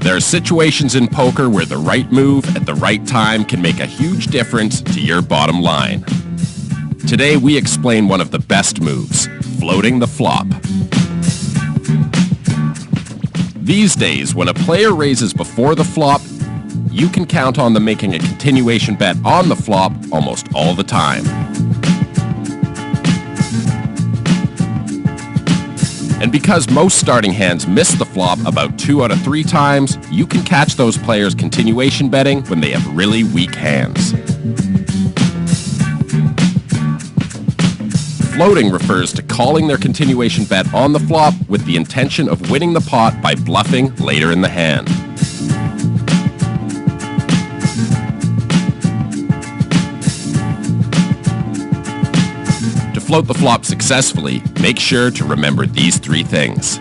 There are situations in poker where the right move at the right time can make a huge difference to your bottom line. Today we explain one of the best moves, floating the flop. These days, when a player raises before the flop, you can count on them making a continuation bet on the flop almost all the time. And because most starting hands miss the flop about 2 out of 3 times, you can catch those players continuation betting when they have really weak hands. Floating refers to calling their continuation bet on the flop with the intention of winning the pot by bluffing later in the hand. To float the flop successfully, make sure to remember these 3 things.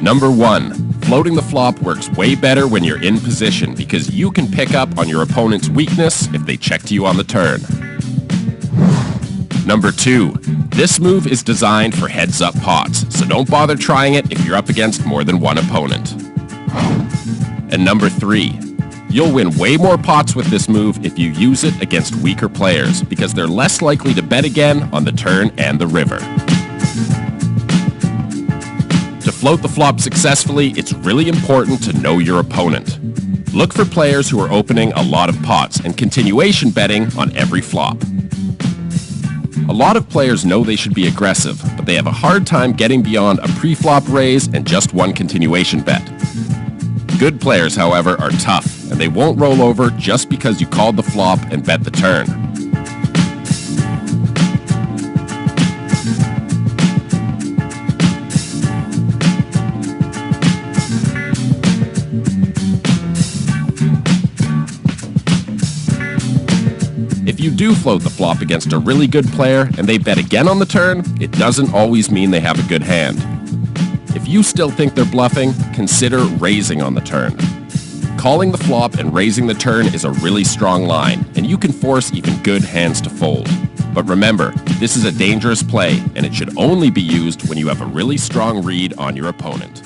Number 1. Floating the flop works way better when you're in position because you can pick up on your opponent's weakness if they check to you on the turn. Number 2. This move is designed for heads-up pots, so don't bother trying it if you're up against more than one opponent. And number 3. You'll win way more pots with this move if you use it against weaker players because they're less likely to bet again on the turn and the river. To float the flop successfully, it's really important to know your opponent. Look for players who are opening a lot of pots and continuation betting on every flop. A lot of players know they should be aggressive, but they have a hard time getting beyond a pre-flop raise and just one continuation bet. Good players, however, are tough, and they won't roll over just because you called the flop and bet the turn. If you do float the flop against a really good player and they bet again on the turn, it doesn't always mean they have a good hand. If you still think they're bluffing, consider raising on the turn. Calling the flop and raising the turn is a really strong line, and you can force even good hands to fold. But remember, this is a dangerous play, and it should only be used when you have a really strong read on your opponent.